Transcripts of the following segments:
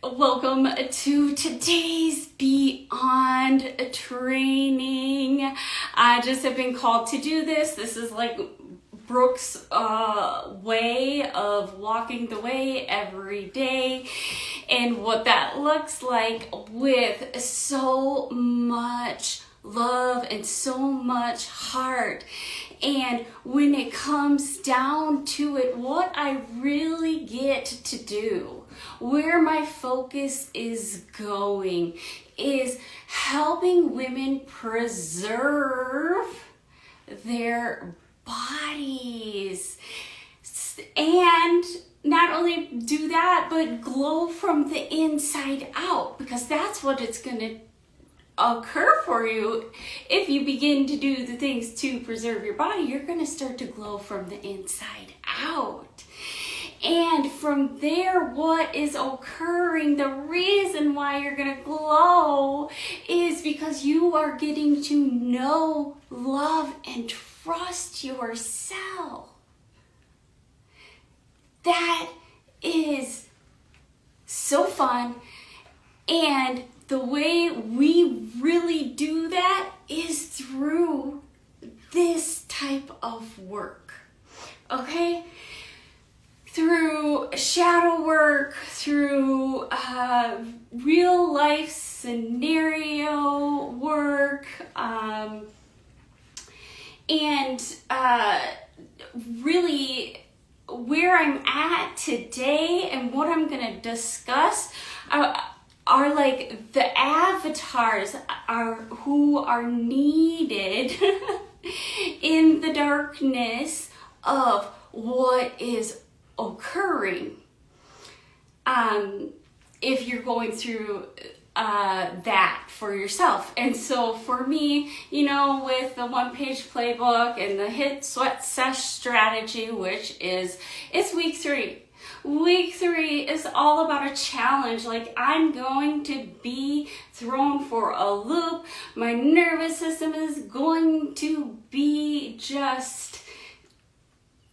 Welcome to today's Beyond training. I just have been called to do this. This is like Brooke's way of walking the way every day, and what that looks like with so much love and so much heart. And when it comes down to it, what I really get to do, where my focus is going, is helping women preserve their bodies. And not only do that, but glow from the inside out, because that's what it's going to occur for you. If you begin to do the things to preserve your body, you're going to start to glow from the inside out. And from there, what is occurring, the reason why you're going to glow is because you are getting to know, love, and trust yourself. That is so fun. And the way we really do that is through this type of work, okay? Through shadow work, through real life scenario work, and really where I'm at today and what I'm going to discuss are like the avatars who are needed in the darkness of what is occurring if you're going through that for yourself. And so for me, you know, with the one-page playbook and the hit sweat sesh strategy, which is, it's week 3. Week 3 is all about a challenge. Like, I'm going to be thrown for a loop. My nervous system is going to be just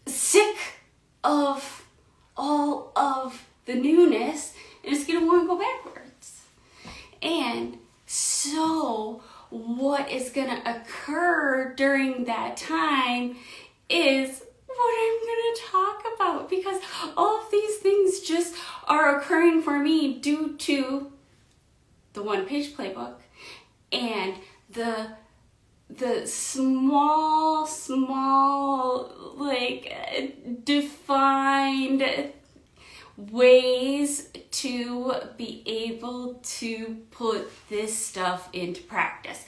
sick of all of the newness, and it's going to want to go backwards. And so what is going to occur during that time is what I'm going to talk about, because all of these things just are occurring for me due to the one-page playbook and the small, like, defined ways to be able to put this stuff into practice.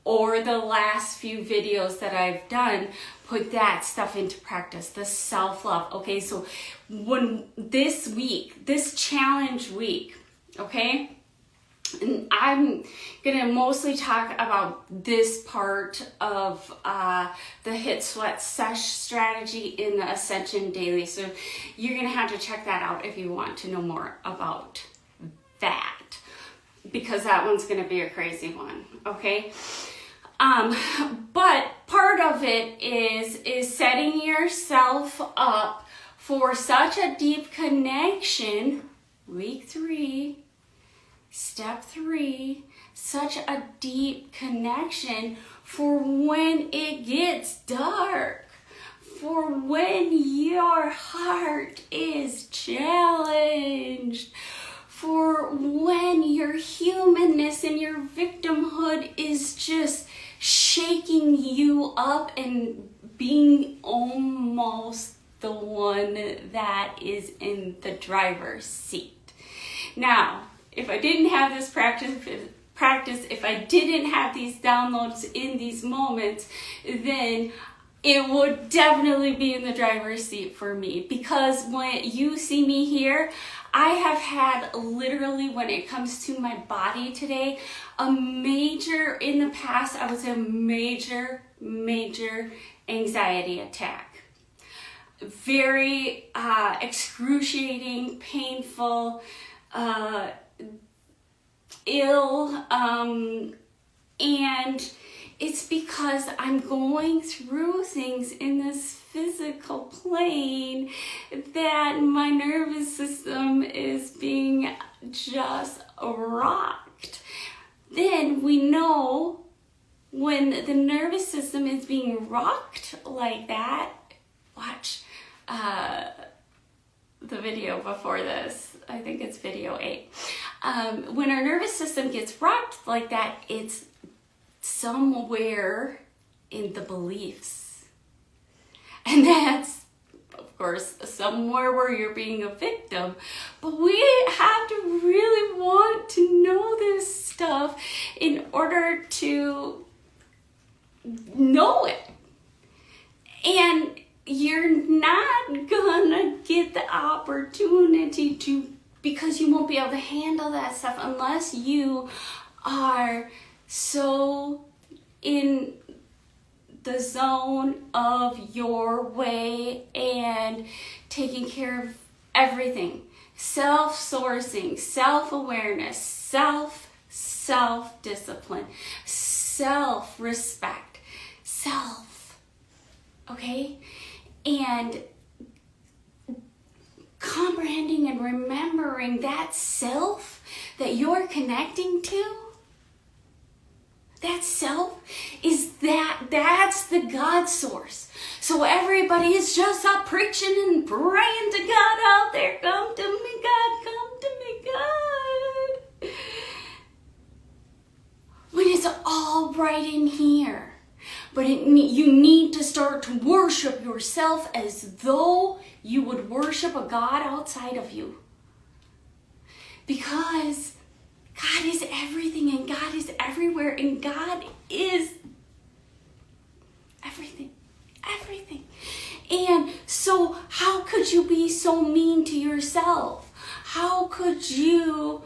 Or the last few videos that I've done, put that stuff into practice, the self-love. Okay, so when this week, this challenge week, okay, and I'm gonna mostly talk about this part of the hit sweat sesh strategy in the Ascension Daily. So you're gonna have to check that out if you want to know more about that, because that one's gonna be a crazy one, okay? But part of it is setting yourself up for such a deep connection. Week 3, step 3, such a deep connection for when it gets dark, for when your heart is challenged, for when your humanness and your victimhood is just shaking you up and being almost the one that is in the driver's seat. Now, if I didn't have this practice, if I didn't have these downloads in these moments, then it would definitely be in the driver's seat for me, because when you see me here, I have had literally, when it comes to my body today, in the past, I was a major anxiety attack. Very excruciating, painful, ill, and it's because I'm going through things in this physical plane that my nervous system is being just rocked. Then we know when the nervous system is being rocked like that, watch the video before this, I think it's video 8. When our nervous system gets rocked like that, it's somewhere in the beliefs. And that's, of course, somewhere where you're being a victim. But we have to really want to know this stuff in order to know it. And you're not gonna get the opportunity to, because you won't be able to handle that stuff unless you are so in the zone of your way and taking care of everything. Self-sourcing, self-awareness, self-discipline, self-respect, self, okay? And comprehending and remembering that self that you're connecting to, that self is that's the God source. So everybody is just up preaching and praying to God out there. Come to me, God, come to me, God. When it's all right in here. But you need to start to worship yourself as though you would worship a God outside of you. Because God is everything and God is everywhere and God is everything. Everything. And so how could you be so mean to yourself? How could you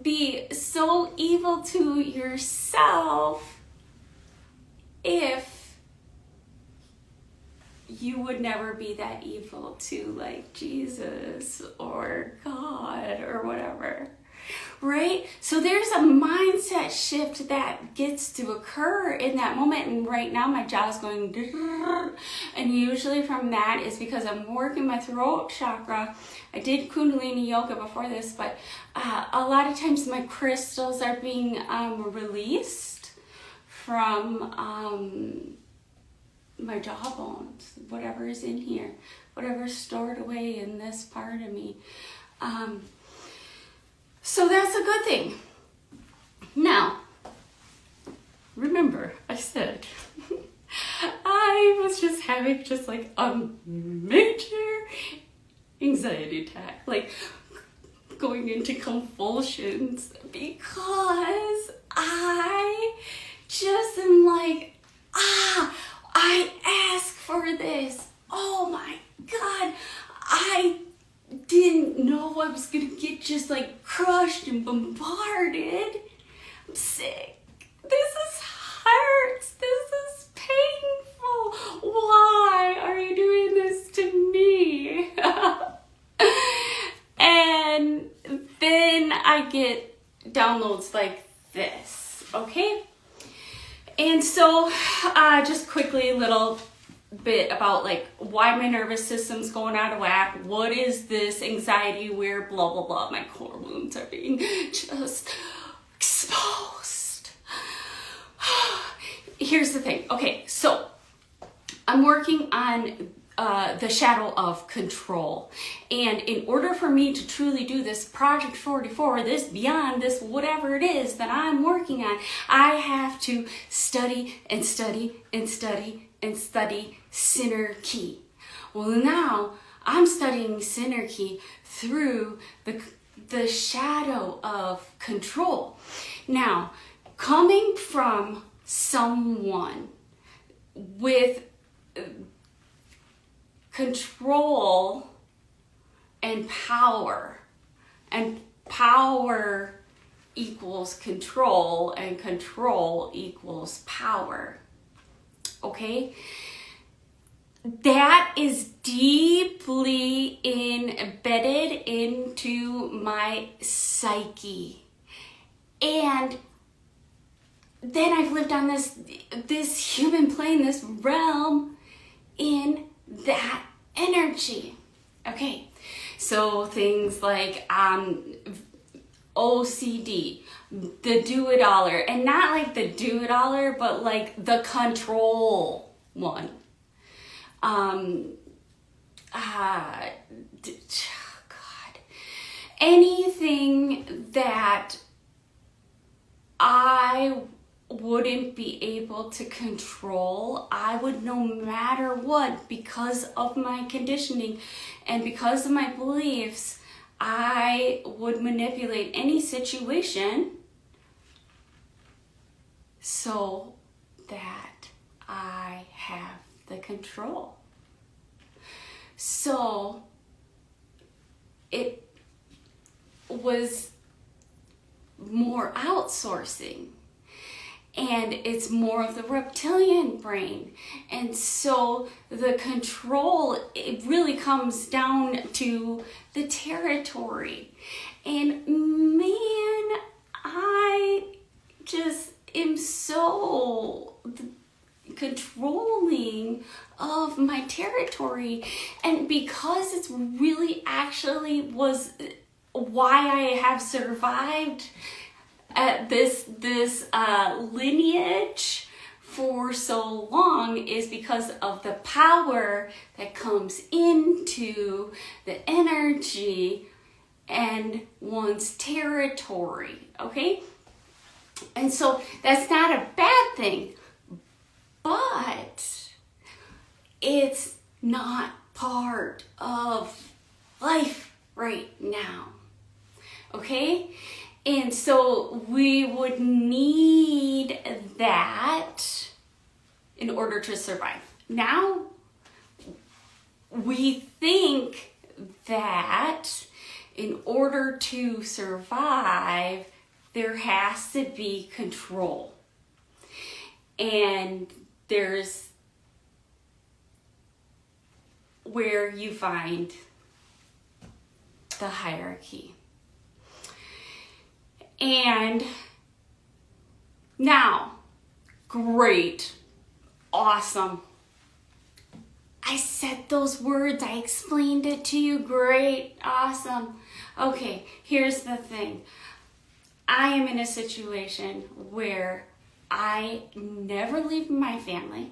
be so evil to yourself if you would never be that evil to like Jesus or God or whatever, right? So there's a mindset shift that gets to occur in that moment. And right now my jaw is going, and usually from that is because I'm working my throat chakra. I did Kundalini yoga before this, but a lot of times my crystals are being released from my jawbones, whatever is in here, whatever's stored away in this part of me. So that's a good thing. Now, remember, I said I was just having just like a major anxiety attack, like going into convulsions because I just am like, I asked for this. Oh my God. I didn't know I was going to get just like crushed and bombarded. I'm sick. This hurts. This is painful. Why are you doing this to me? And then I get downloads like this, okay? And so just quickly a little bit about like why my nervous system's going out of whack. What is this anxiety where blah, blah, blah. My core wounds are being just exposed. Here's the thing. Okay, so I'm working on the shadow of control. And in order for me to truly do this Project 44, this beyond this, whatever it is that I'm working on, I have to study and study and study and study Synergy. Well, now I'm studying Synergy through the shadow of control. Now, coming from someone with control and power equals control, and control equals power. Okay? That is deeply embedded into my psyche. And then I've lived on this human plane, this realm, in that energy. Okay, so things like OCD, the do-it-aller, and not like the do-it-aller, but like the control one. God, anything that I wouldn't be able to control, I would, no matter what, because of my conditioning and because of my beliefs, I would manipulate any situation so that I have the control. So it was more outsourcing, and it's more of the reptilian brain. And so the control, it really comes down to the territory. And man, I just am so controlling of my territory, and because it's really actually was why I have survived this lineage for so long, is because of the power that comes into the energy and one's territory. Okay, and so that's not a bad thing, but it's not part of life right now. Okay? And so we would need that in order to survive. Now, we think that in order to survive, there has to be control. And there's where you find the hierarchy. And now, great, awesome. I said those words, I explained it to you, great, awesome. Okay, here's the thing. I am in a situation where I never leave my family.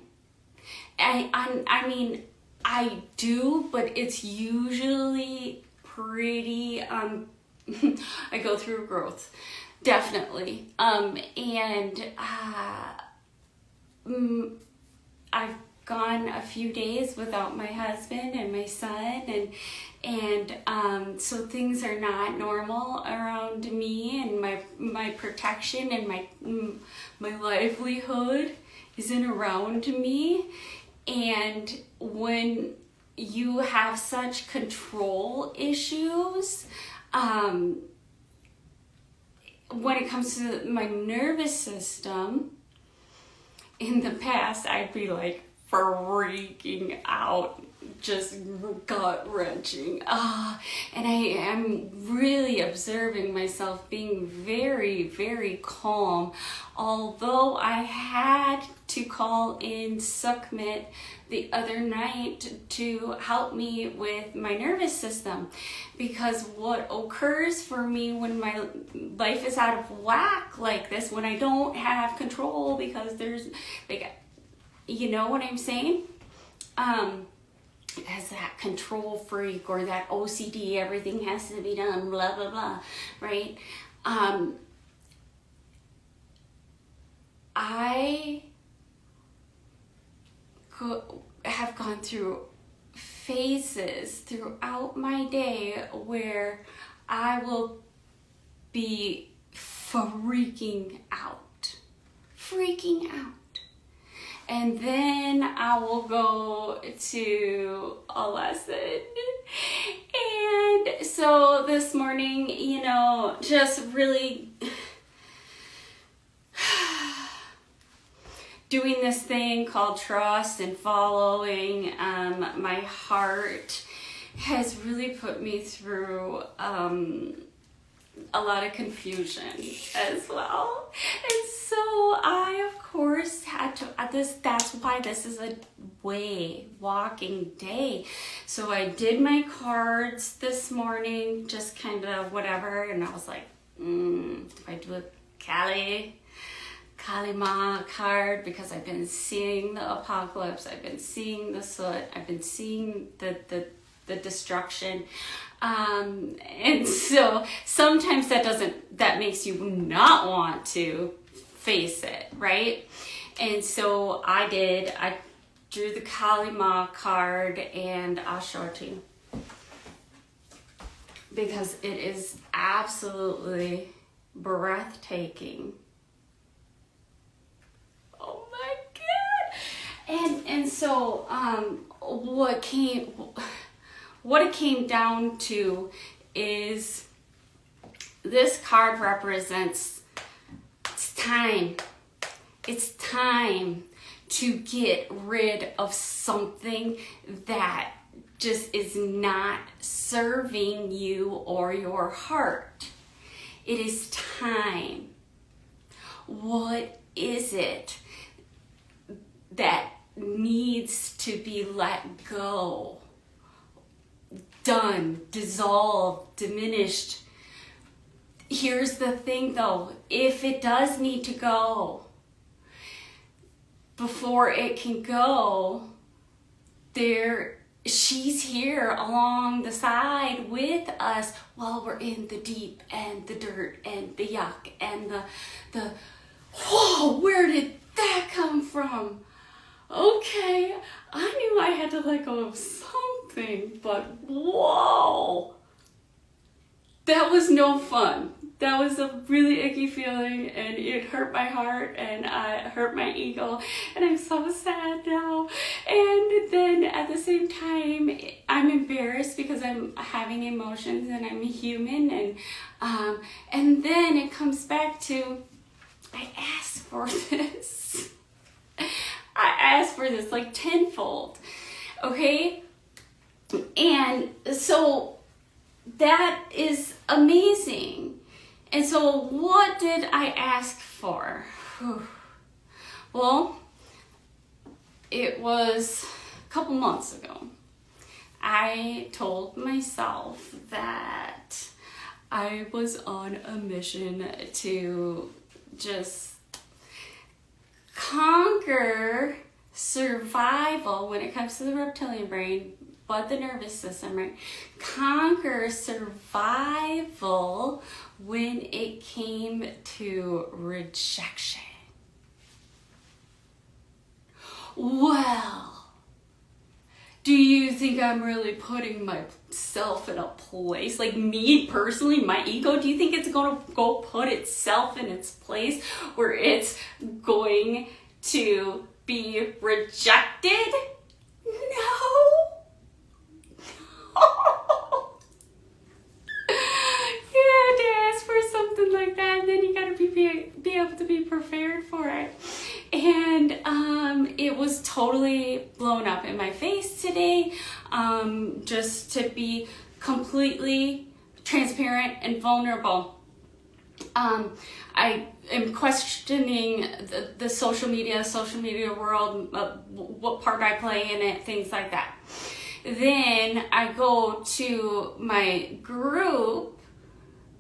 I mean, I do, but it's usually pretty, I go through growth, definitely. And I've gone a few days without my husband and my son, and so things are not normal around me, and my protection and my livelihood isn't around me. And when you have such control issues, when it comes to my nervous system, in the past I'd be like freaking out, just gut-wrenching. And I am really observing myself being very, very calm, although I had to call in Sukhmit the other night to help me with my nervous system, because what occurs for me when my life is out of whack like this, when I don't have control, because there's like, you know what I'm saying? As that control freak or that OCD, everything has to be done, blah, blah, blah, right? I have gone through phases throughout my day where I will be freaking out. And then I will go to a lesson. And so this morning, you know, just really doing this thing called trust and following my heart has really put me through a lot of confusion as well. And so I, of course, had to, that's why this is a walking day. So I did my cards this morning, just kind of whatever. And I was like, if I do a Kalima card, because I've been seeing the apocalypse, I've been seeing the soot, I've been seeing the destruction. And so sometimes that makes you not want to face it, right? And so I drew the Kalima card, and I'll show it to you, because it is absolutely breathtaking. Oh my God. And so what it came down to is this card represents it's time. It's time to get rid of something that just is not serving you or your heart. It is time. What is it that needs to be let go? Done, dissolved, diminished. Here's the thing though, if it does need to go, before it can go, she's here along the side with us while we're in the deep and the dirt and the yuck and the whoa, where did that come from? Okay, I knew I had to let go of something, but whoa, that was no fun. That was a really icky feeling, and it hurt my heart, and it hurt my ego, and I'm so sad now. And then at the same time, I'm embarrassed because I'm having emotions and I'm human, and then it comes back to, I asked for this. I asked for this like tenfold, okay? And so that is amazing. And so what did I ask for? Well, it was a couple months ago. I told myself that I was on a mission to just conquer survival when it comes to the reptilian brain, but the nervous system, right? Conquer survival when it came to rejection. Well, do you think I'm really putting myself in a place, like me personally, my ego, do you think it's going to go put itself in its place where it's going to be rejected? No. You had to ask for something like that, and then you got to be able to be prepared for it. And it was totally blown up in my face today. Just to be completely transparent and vulnerable. I am questioning the social media world, what part I play in it, things like that. Then I go to my group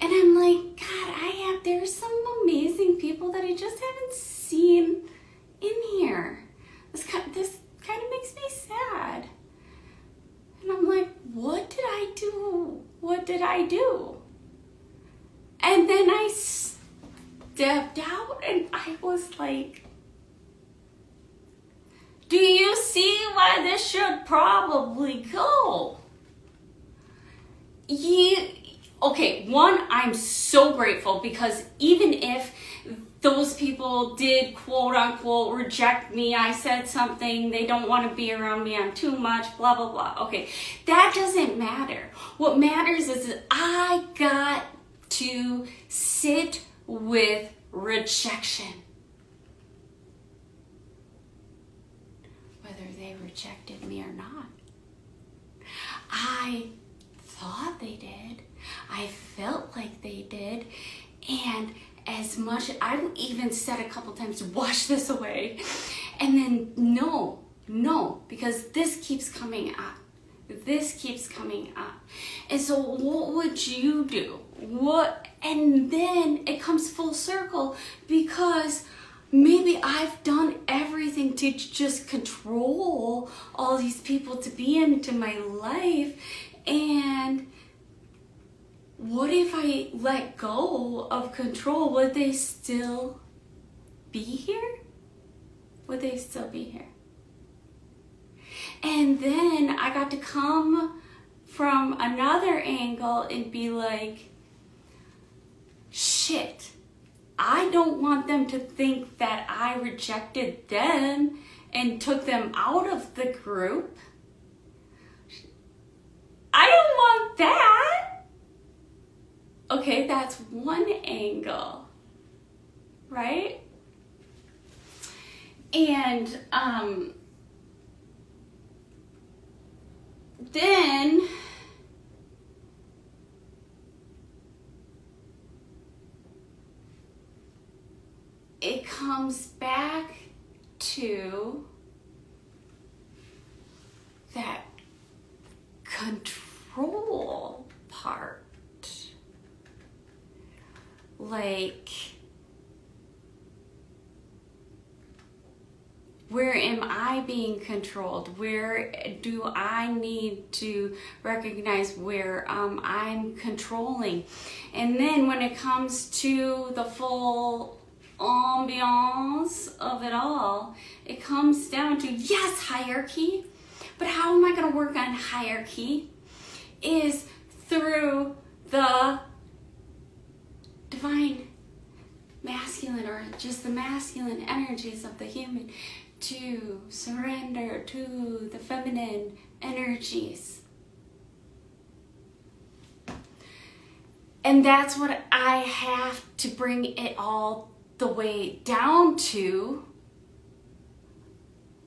and I'm like, God, there's some amazing people that I just haven't seen in here. This kind of makes me sad. And I'm like, what did I do? What did I do? And then I stepped out and I was like, do you see why this should probably go? Okay, one, I'm so grateful, because even if those people did quote unquote reject me, I said something, they don't want to be around me, I'm too much, blah, blah, blah. Okay, that doesn't matter. What matters is that I got to sit with rejection. Whether they rejected me or not. I thought they did. I felt like they did. And as much, I even said a couple times, wash this away. And then no, because this keeps coming up. This keeps coming up. And so what would you do? And then it comes full circle, because maybe I've done everything to just control all these people to be into my life. And what if I let go of control? Would they still be here? Would they still be here? And then I got to come from another angle and be like, shit, I don't want them to think that I rejected them and took them out of the group. I don't want that. Okay, that's one angle, right? And then it comes back to that control part. Like, where am I being controlled? Where do I need to recognize where I'm controlling? And then when it comes to the full ambiance of it all, it comes down to, yes, hierarchy, but how am I going to work on hierarchy? Is through the divine masculine, or just the masculine energies of the human, to surrender to the feminine energies. And that's what I have to bring it all the way down to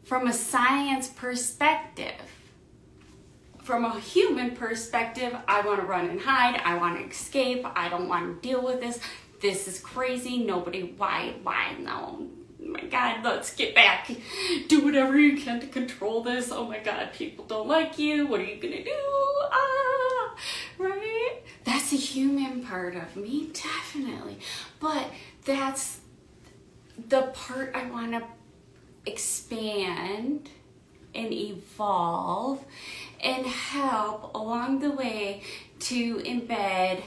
from a science perspective. From a human perspective, I want to run and hide. I want to escape. I don't want to deal with this. This is crazy. Nobody, why, no. Oh my God, let's get back. Do whatever you can to control this. Oh my God, people don't like you. What are you going to do? Right? That's the human part of me, definitely. But that's the part I want to expand and evolve and help along the way to embed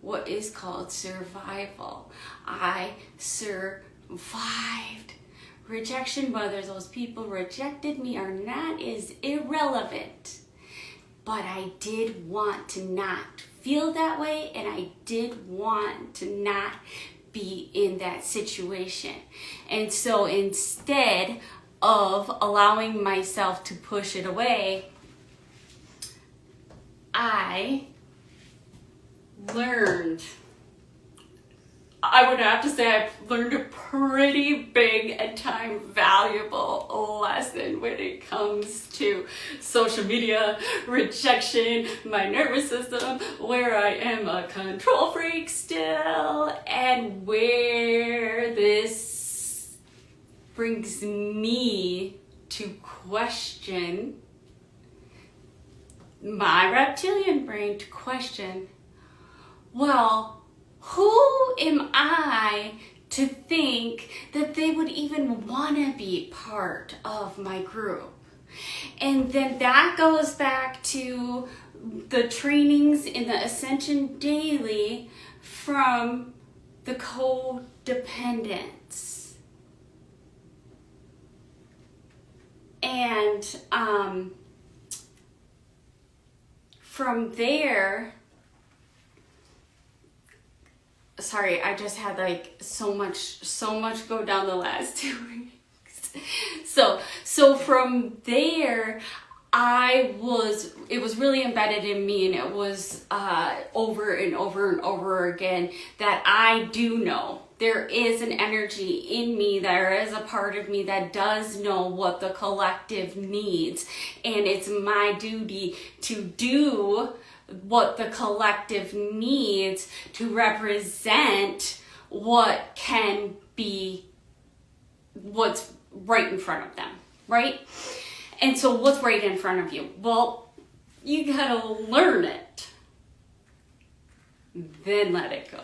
what is called survival. I survived rejection. Whether those people rejected me or not is irrelevant. But I did want to not feel that way, and I did want to not be in that situation. And so instead of allowing myself to push it away, I learned, I would have to say I've learned a pretty big and time valuable lesson when it comes to social media, rejection, my nervous system, where I am a control freak still, and where this brings me to question my reptilian brain, to question, well, who am I to think that they would even want to be part of my group? And then that goes back to the trainings in the Ascension Daily from the codependence. And from there, sorry, I just had like so much go down the last 2 weeks. So from there, it was really embedded in me, and it was over and over and over again that I do know there is an energy in me, there is a part of me that does know what the collective needs, and it's my duty to do what the collective needs to represent what can be what's right in front of them, right? And so what's right in front of you? Well, you gotta learn it, then let it go.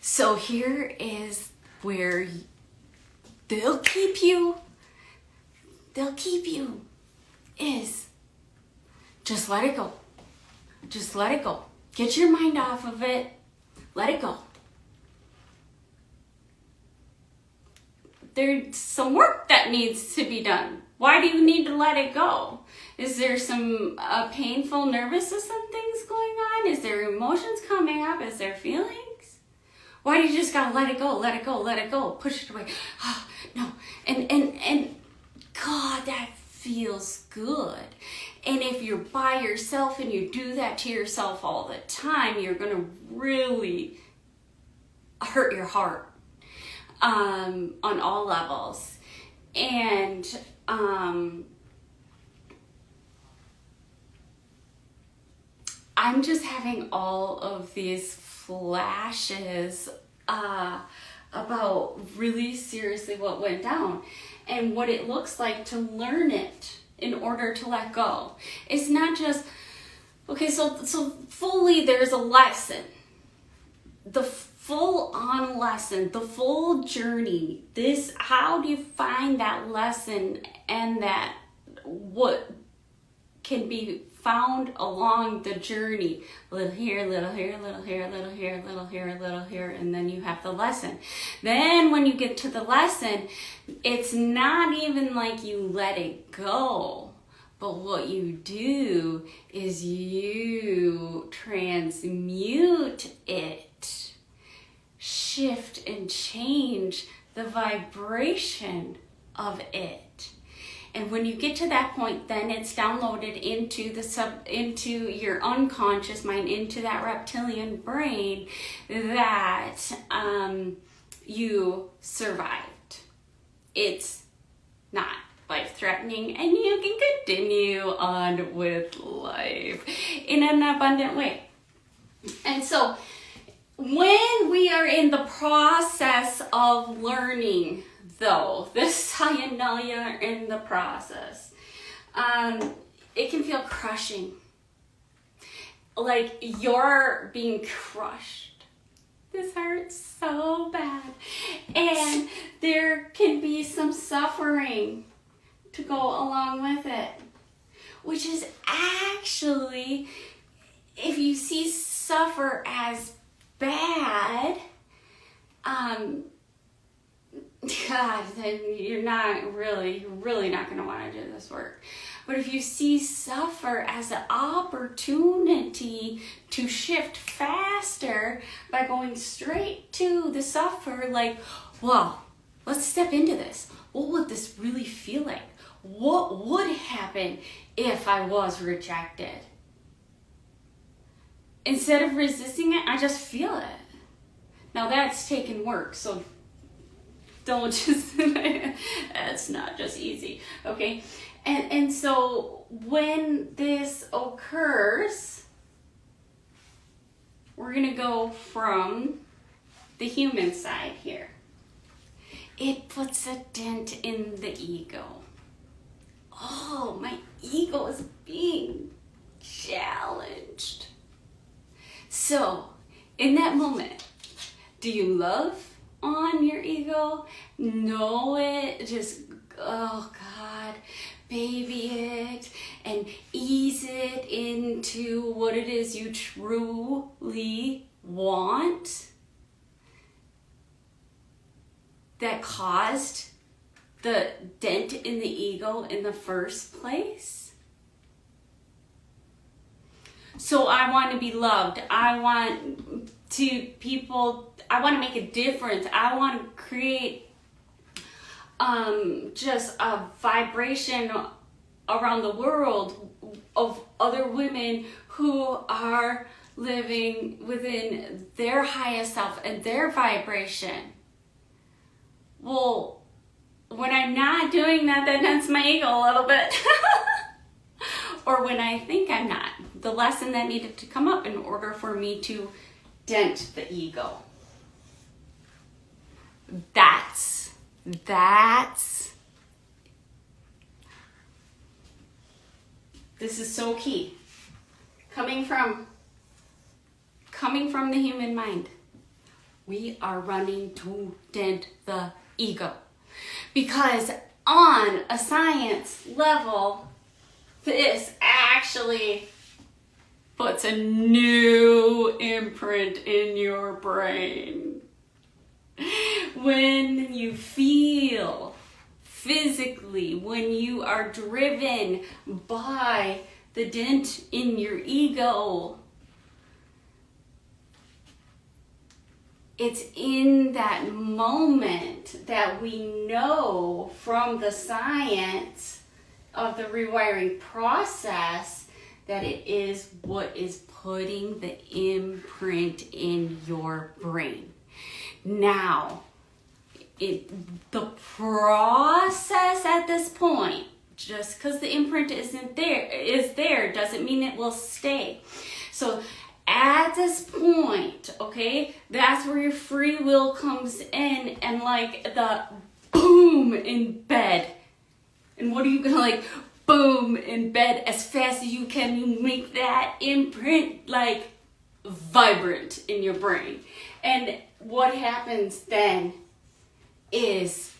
So here is where they'll keep you, is just let it go. Just let it go. Get your mind off of it. Let it go. There's some work that needs to be done. Why do you need to let it go? Is there some painful nervous system things going on? Is there emotions coming up? Is there feelings? Why do you just gotta let it go, let it go, let it go, push it away? Oh, no, and God, that feels good. And if you're by yourself and you do that to yourself all the time, you're gonna really hurt your heart on all levels. And I'm just having all of these flashes about really seriously what went down and what it looks like to learn it in order to let go. It's not just, okay, so fully there's a lesson. The full-on lesson, the full journey. This, how do you find that lesson and that what can be found along the journey? A little here, little here, little here, little here, little here, little here, and then you have the lesson. Then when you get to the lesson, it's not even like you let it go, but what you do is you transmute it, shift and change the vibration of it. And when you get to that point, then it's downloaded into your unconscious mind, into that reptilian brain, that you survived. It's not life-threatening, and you can continue on with life in an abundant way. And so when we are in the process of learning, though, this is how you know you're in the process, it can feel crushing. Like you're being crushed. This hurts so bad. And there can be some suffering to go along with it, which is actually, if you see suffer as bad, God, then you're really not going to want to do this work. But if you see suffer as an opportunity to shift faster by going straight to the suffer, like, well, let's step into this. What would this really feel like? What would happen if I was rejected? Instead of resisting it, I just feel it. Now that's taking work, so don't just, it's not just easy, okay? And so when this occurs, we're gonna go from the human side here. It puts a dent in the ego. Oh, my ego is being challenged. So, in that moment, do you love on your ego? Know it, just, oh God, baby it, and ease it into what it is you truly want that caused the dent in the ego in the first place. So I want to be loved. I want to make a difference. I want to create just a vibration around the world of other women who are living within their highest self and their vibration. Well, when I'm not doing that, that dents my ego a little bit. Or when I think I'm not. The lesson that needed to come up in order for me to dent the ego. That's this is so key. Coming from the human mind, we are running to dent the ego. Because on a science level, this actually puts a new imprint in your brain. When you feel physically, when you are driven by the dent in your ego, it's in that moment that we know from the science of the rewiring process that it is what is putting the imprint in your brain. Now, the process at this point, just because the imprint is there doesn't mean it will stay. So at this point, okay, that's where your free will comes in, and like the boom in bed. And what are you gonna like boom in bed as fast as you can? You make that imprint like vibrant in your brain. And what happens then is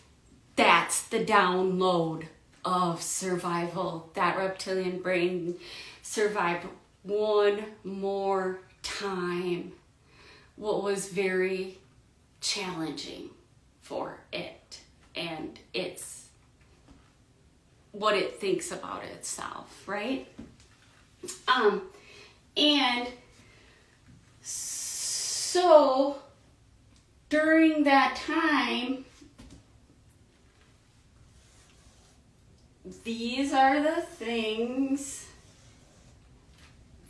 that's the download of survival. That reptilian brain survived one more time what was very challenging for it, and it's what it thinks about itself, right? And so during that time, these are the things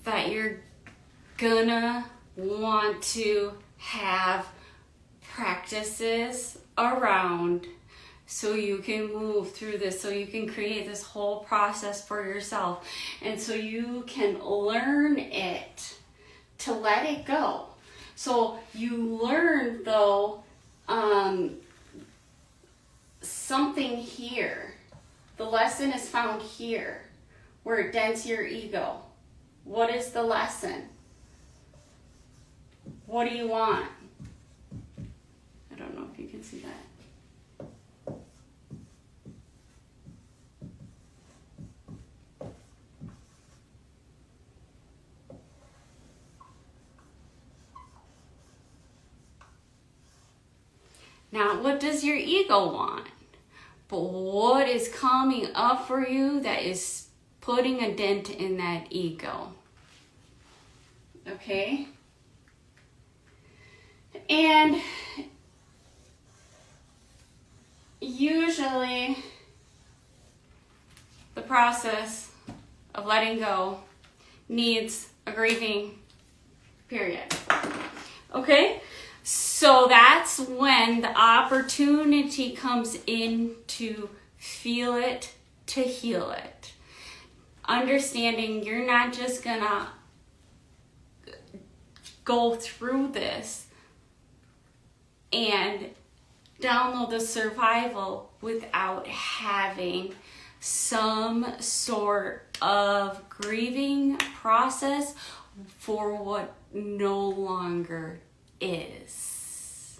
that you're gonna want to have practices around so you can move through this, so you can create this whole process for yourself, and so you can learn it to let it go. So you learn though something here. The lesson is found here where it dents your ego. What is the lesson? What do you want? I don't know if you can see that. Now, what does your ego want? But what is coming up for you that is putting a dent in that ego? Okay? And usually the process of letting go needs a grieving period. Okay? So that's when the opportunity comes in to feel it, to heal it. Understanding you're not just gonna go through this and download the survival without having some sort of grieving process for what no longer is.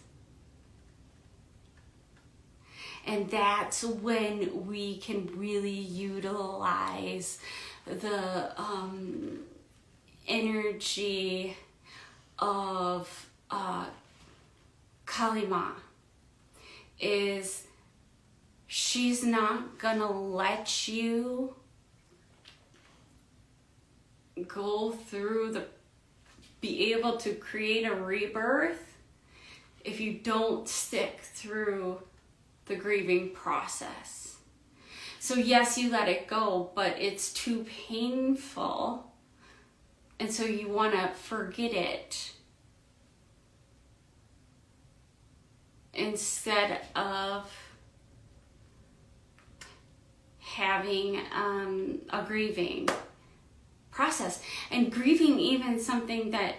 And that's when we can really utilize the energy of Kalima. Is she's not gonna let you go through be able to create a rebirth if you don't stick through the grieving process. So yes, you let it go, but it's too painful And so you want to forget it instead of having a grieving process. And grieving even something that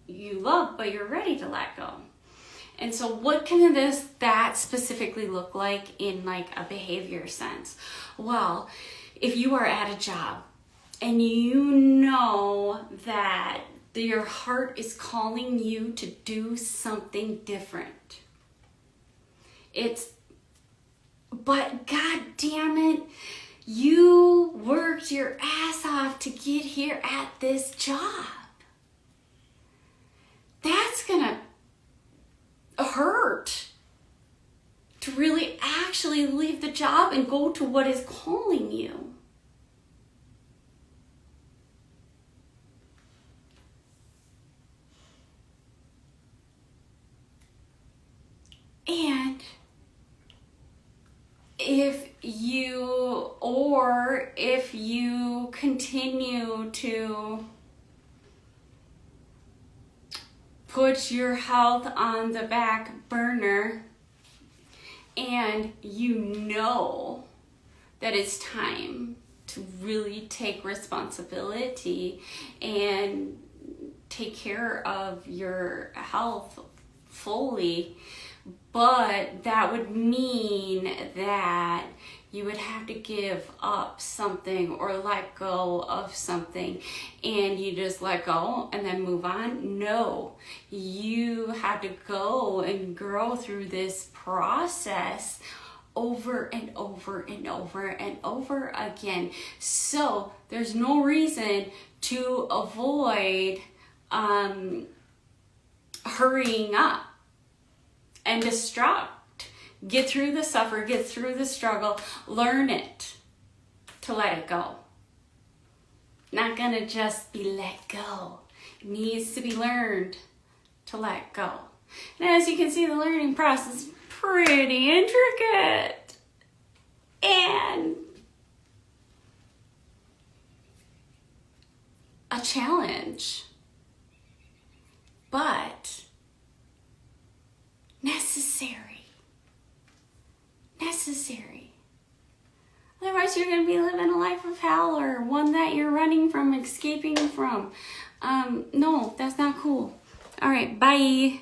you love, but you're ready to let go. And so what can that specifically look like in like a behavior sense? Well, if you are at a job and you know that your heart is calling you to do something different, but God damn it, you worked your ass off to get here at this job. That's gonna hurt to really actually leave the job and go to what is calling you. And if you continue to put your health on the back burner and you know that it's time to really take responsibility and take care of your health fully, but that would mean that you would have to give up something or let go of something, and you just let go and then move on. No, you have to go and grow through this process over and over and over and over again. So there's no reason to avoid hurrying up and distract. Get through the suffer, get through the struggle, learn it to let it go. Not gonna just be let go. It needs to be learned to let go. And as you can see, the learning process is pretty intricate and a challenge, but necessary. Otherwise, you're going to be living a life of hell, or one that you're running from, escaping from. No, that's not cool. All right, bye.